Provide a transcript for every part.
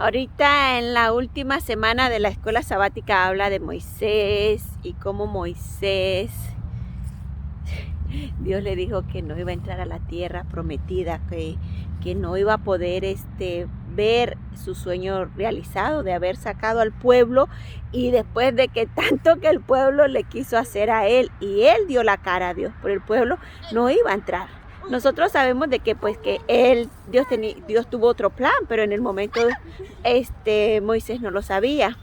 Ahorita en la última semana de la escuela sabática habla de Moisés y cómo Moisés, Dios le dijo que no iba a entrar a la tierra prometida, que no iba a poder ver su sueño realizado de haber sacado al pueblo, y después de que tanto que el pueblo le quiso hacer a él y él dio la cara a Dios por el pueblo, no iba a entrar. Nosotros sabemos de que Dios tuvo otro plan, pero en el momento Moisés no lo sabía.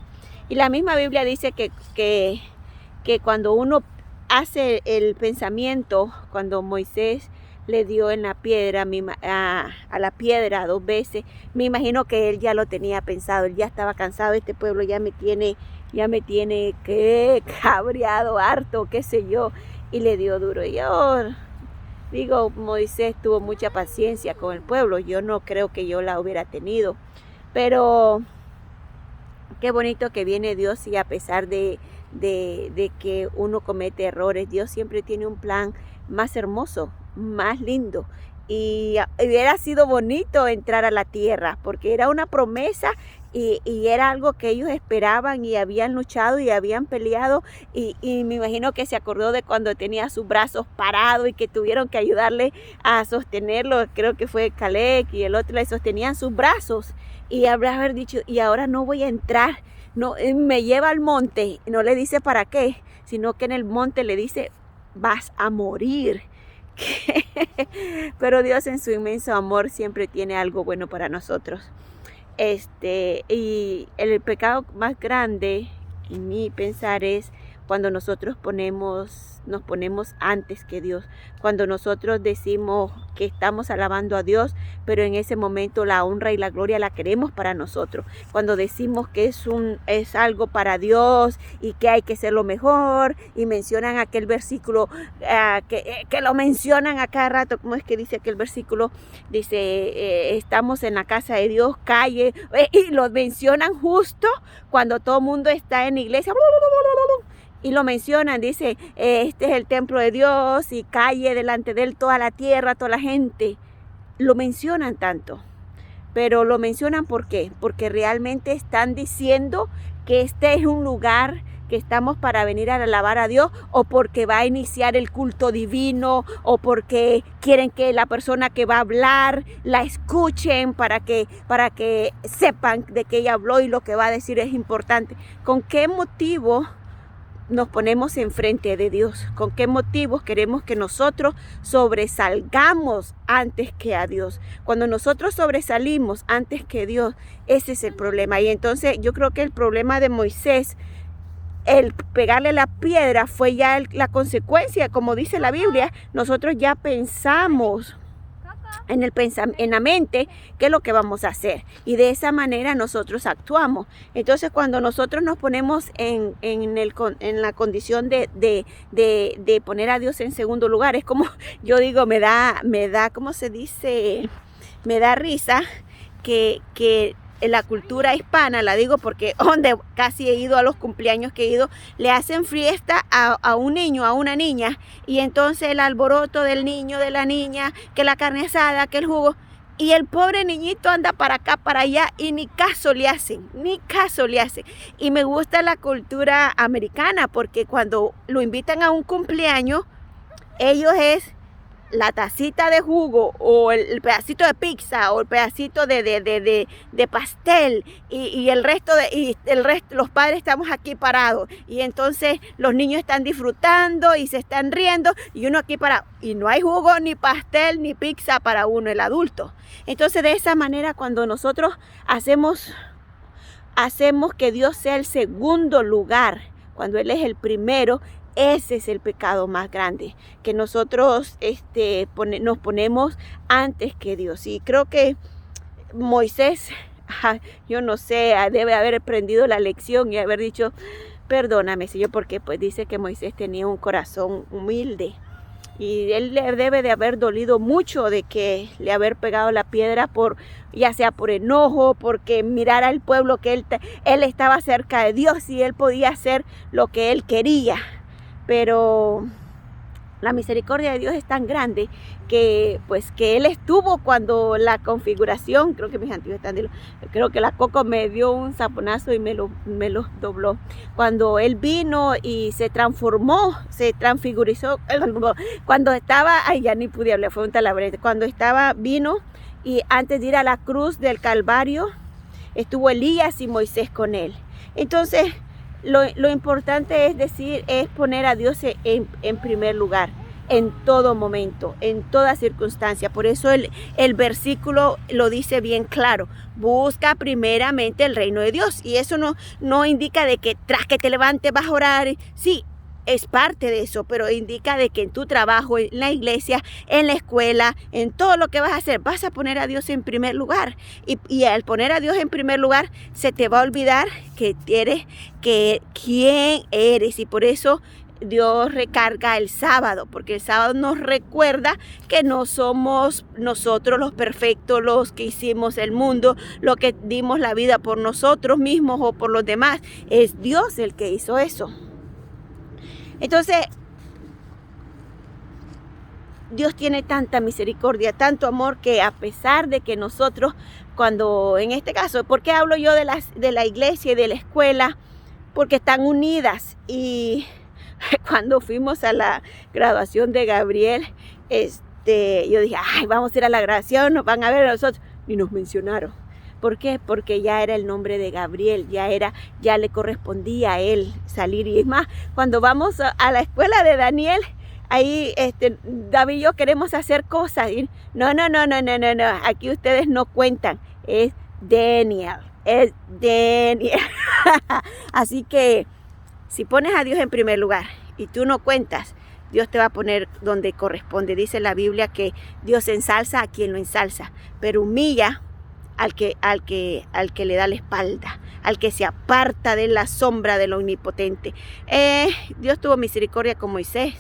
Y la misma Biblia dice que cuando uno hace el pensamiento, cuando Moisés le dio en la piedra a la piedra 2 veces, me imagino que él ya lo tenía pensado, él ya estaba cansado, este pueblo ya me tiene que cabreado, harto, qué sé yo, y le dio duro. Y yo digo, Moisés tuvo mucha paciencia con el pueblo, yo no creo que yo la hubiera tenido, pero qué bonito que viene Dios, y a pesar de que uno comete errores, Dios siempre tiene un plan más hermoso, más lindo. Y hubiera sido bonito entrar a la tierra, porque era una promesa y era algo que ellos esperaban y habían luchado y habían peleado, y me imagino que se acordó de cuando tenía sus brazos parados y que tuvieron que ayudarle a sostenerlo. Creo que fue Caleb y el otro le sostenían sus brazos, y haber dicho, y ahora no voy a entrar, no, me lleva al monte, no le dice para qué, sino que en el monte le dice, vas a morir. Pero Dios en su inmenso amor siempre tiene algo bueno para nosotros. Y el pecado más grande, en mi pensar, es cuando nosotros nos ponemos antes que Dios, cuando nosotros decimos que estamos alabando a Dios, pero en ese momento la honra y la gloria la queremos para nosotros, cuando decimos que es algo para Dios y que hay que hacerlo mejor, y mencionan aquel versículo que lo mencionan a cada rato. ¿Cómo es que dice aquel versículo? Dice, estamos en la casa de Dios, calle, y lo mencionan justo cuando todo el mundo está en la iglesia, y lo mencionan, dice, este es el templo de Dios, y calle delante de él toda la tierra, toda la gente. Lo mencionan tanto, pero lo mencionan ¿por qué? Porque realmente están diciendo que este es un lugar que estamos para venir a alabar a Dios, o porque va a iniciar el culto divino, o porque quieren que la persona que va a hablar la escuchen para que sepan de que ella habló y lo que va a decir es importante. ¿Con qué motivo nos ponemos enfrente de Dios? ¿Con qué motivos queremos que nosotros sobresalgamos antes que a Dios? Cuando nosotros sobresalimos antes que Dios, ese es el problema. Y entonces yo creo que el problema de Moisés, el pegarle la piedra, fue ya la consecuencia. Como dice la Biblia, nosotros ya pensamos en la mente qué es lo que vamos a hacer, y de esa manera nosotros actuamos. Entonces, cuando nosotros nos ponemos en la condición de poner a Dios en segundo lugar, es como yo digo, me da, ¿cómo se dice? Me da risa que en la cultura hispana, la digo porque donde casi he ido, a los cumpleaños que he ido, le hacen fiesta a un niño, a una niña, y entonces el alboroto del niño, de la niña, que la carne asada, que el jugo, y el pobre niñito anda para acá, para allá, y ni caso le hacen. Y me gusta la cultura americana, porque cuando lo invitan a un cumpleaños, ellos es la tacita de jugo, o el pedacito de pizza, o el pedacito de pastel, y el resto los padres estamos aquí parados, y entonces los niños están disfrutando y se están riendo, y uno aquí parado, y no hay jugo, ni pastel, ni pizza para uno, el adulto. Entonces, de esa manera, cuando nosotros hacemos que Dios sea el segundo lugar, cuando Él es el primero, ese es el pecado más grande, que nosotros nos ponemos antes que Dios. Y creo que Moisés, yo no sé, debe haber aprendido la lección y haber dicho, perdóname, Señor, porque pues dice que Moisés tenía un corazón humilde. Y él le debe de haber dolido mucho de que le haber pegado la piedra, ya sea por enojo, porque mirar al pueblo que él estaba cerca de Dios y él podía hacer lo que él quería. Pero La misericordia de Dios es tan grande que pues que Él estuvo cuando la configuración, creo que mis antiguos están creo que la Coco me dio un saponazo y me lo dobló. Cuando Él vino y se transformó, se transfigurizó, cuando estaba, ay ya ni pude hablar, fue un talabrete, cuando vino y antes de ir a la cruz del Calvario, estuvo Elías y Moisés con Él. Entonces, lo importante es poner a Dios en primer lugar, en todo momento, en toda circunstancia. Por eso el versículo lo dice bien claro: busca primeramente el reino de Dios. Y eso no indica de que tras que te levantes vas a orar. Sí, es parte de eso, pero indica de que en tu trabajo, en la iglesia, en la escuela, en todo lo que vas a hacer, vas a poner a Dios en primer lugar. Y al poner a Dios en primer lugar, se te va a olvidar quién eres. Y por eso Dios recarga el sábado, porque el sábado nos recuerda que no somos nosotros los perfectos, los que hicimos el mundo, los que dimos la vida por nosotros mismos o por los demás. Es Dios el que hizo eso. Entonces, Dios tiene tanta misericordia, tanto amor, que a pesar de que nosotros, cuando en este caso, ¿por qué hablo yo de la iglesia y de la escuela? Porque están unidas. Y cuando fuimos a la graduación de Gabriel, yo dije, ay, vamos a ir a la graduación, nos van a ver a nosotros. Y nos mencionaron. ¿Por qué? Porque ya era el nombre de Gabriel, ya le correspondía a él salir. Y es más, cuando vamos a la escuela de Daniel, ahí David y yo queremos hacer cosas. Y no, aquí ustedes no cuentan, es Daniel. Así que si pones a Dios en primer lugar y tú no cuentas, Dios te va a poner donde corresponde. Dice la Biblia que Dios ensalza a quien lo ensalza, pero humilla al que le da la espalda, al que se aparta de la sombra del omnipotente. Dios tuvo misericordia con Moisés,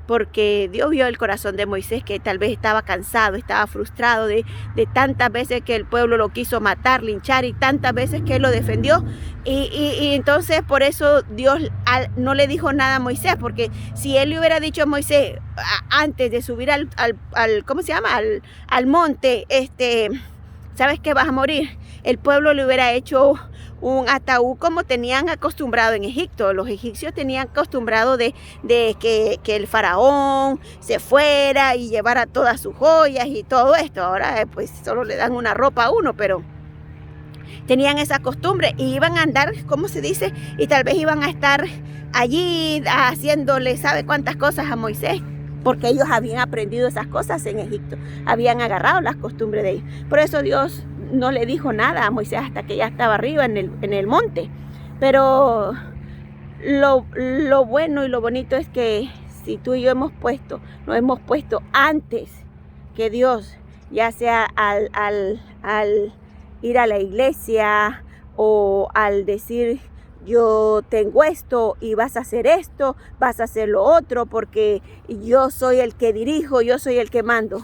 porque Dios vio el corazón de Moisés, que tal vez estaba cansado, estaba frustrado de tantas veces que el pueblo lo quiso matar, linchar, y tantas veces que él lo defendió. Y entonces por eso Dios no le dijo nada a Moisés, porque si él le hubiera dicho a Moisés antes de subir al ¿cómo se llama? Al monte, ¿sabes qué? Vas a morir. El pueblo le hubiera hecho un ataúd como tenían acostumbrado en Egipto. Los egipcios tenían acostumbrado de que el faraón se fuera y llevara todas sus joyas y todo esto. Ahora pues solo le dan una ropa a uno, pero tenían esa costumbre y iban a andar, ¿cómo se dice? Y tal vez iban a estar allí haciéndole sabe cuántas cosas a Moisés, porque ellos habían aprendido esas cosas en Egipto, habían agarrado las costumbres de ellos. Por eso Dios no le dijo nada a Moisés hasta que ya estaba arriba en el monte. Pero lo bueno y lo bonito es que si tú y yo nos hemos puesto antes que Dios, ya sea al ir a la iglesia o al decir, yo tengo esto y vas a hacer esto, vas a hacer lo otro, porque yo soy el que dirijo, yo soy el que mando.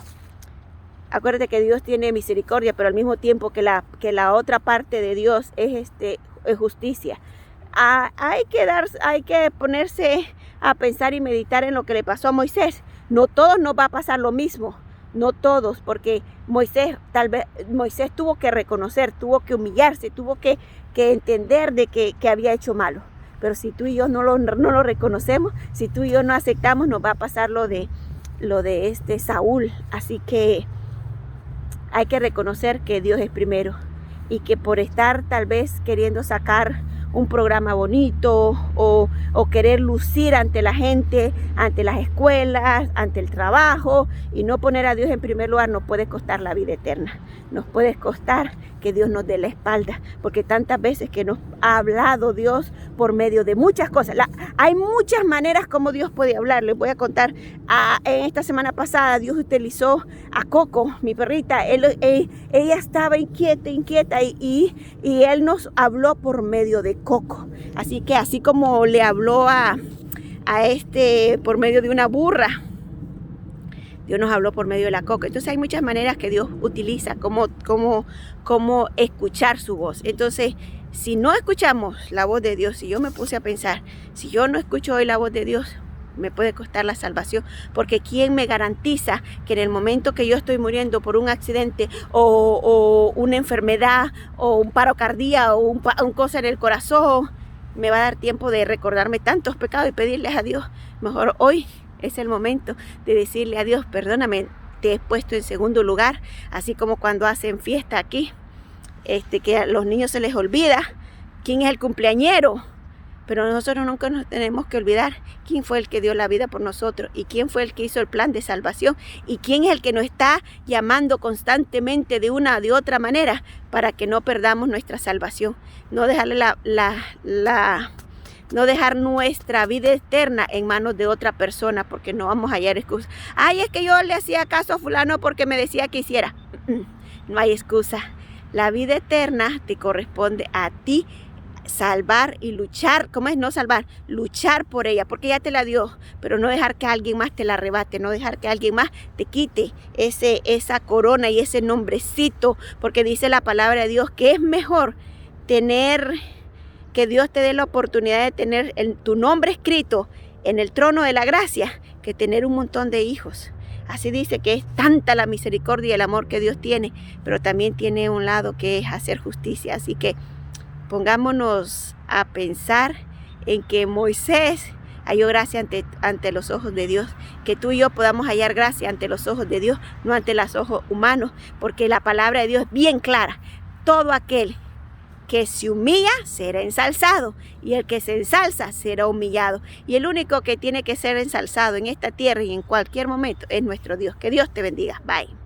Acuérdate que Dios tiene misericordia, pero al mismo tiempo que la otra parte de Dios es justicia. Hay que ponerse a pensar y meditar en lo que le pasó a Moisés. No todos nos va a pasar lo mismo, no todos, porque Moisés tuvo que reconocer, tuvo que humillarse, tuvo que entender de que había hecho malo. Pero si tú y yo no lo reconocemos, si tú y yo no aceptamos, nos va a pasar lo de Saúl. Así que hay que reconocer que Dios es primero, y que por estar tal vez queriendo sacar un programa bonito o querer lucir ante la gente, ante las escuelas, ante el trabajo, y no poner a Dios en primer lugar, nos puede costar la vida eterna. Nos puede costar que Dios nos dé la espalda, porque tantas veces que nos ha hablado Dios por medio de muchas cosas. Hay muchas maneras como Dios puede hablar. Les voy a contar, en esta semana pasada Dios utilizó a Coco, mi perrita. Ella estaba inquieta y Él nos habló por medio de Coco. Así que así como le habló por medio de una burra, Dios nos habló por medio de la Coco. Entonces hay muchas maneras que Dios utiliza como escuchar su voz. Entonces, si no escuchamos la voz de Dios, si yo me puse a pensar, si yo no escucho hoy la voz de Dios, me puede costar la salvación, porque ¿quién me garantiza que en el momento que yo estoy muriendo por un accidente o una enfermedad o un paro cardíaco o un cosa en el corazón, me va a dar tiempo de recordarme tantos pecados y pedirles a Dios? Mejor hoy es el momento de decirle a Dios, perdóname, te he puesto en segundo lugar, así como cuando hacen fiesta aquí, que a los niños se les olvida quién es el cumpleañero, pero nosotros nunca nos tenemos que olvidar quién fue el que dio la vida por nosotros y quién fue el que hizo el plan de salvación y quién es el que nos está llamando constantemente de una o de otra manera para que no perdamos nuestra salvación, no dejarle no dejar nuestra vida eterna en manos de otra persona, porque no vamos a hallar excusas. Ay, es que yo le hacía caso a fulano porque me decía que hiciera. No hay excusa. La vida eterna te corresponde a ti salvar y luchar. ¿Cómo es? No salvar, luchar por ella, porque ya te la dio, pero no dejar que alguien más te la arrebate, no dejar que alguien más te quite esa corona y ese nombrecito, porque dice la palabra de Dios que es mejor que Dios te dé la oportunidad de tener tu nombre escrito en el trono de la gracia que tener un montón de hijos. Así dice que es tanta la misericordia y el amor que Dios tiene, pero también tiene un lado que es hacer justicia. Así que pongámonos a pensar en que Moisés halló gracia ante los ojos de Dios, que tú y yo podamos hallar gracia ante los ojos de Dios, no ante los ojos humanos, porque la palabra de Dios es bien clara. Todo aquel que se humilla será ensalzado y el que se ensalza será humillado. Y el único que tiene que ser ensalzado en esta tierra y en cualquier momento es nuestro Dios. Que Dios te bendiga. Bye.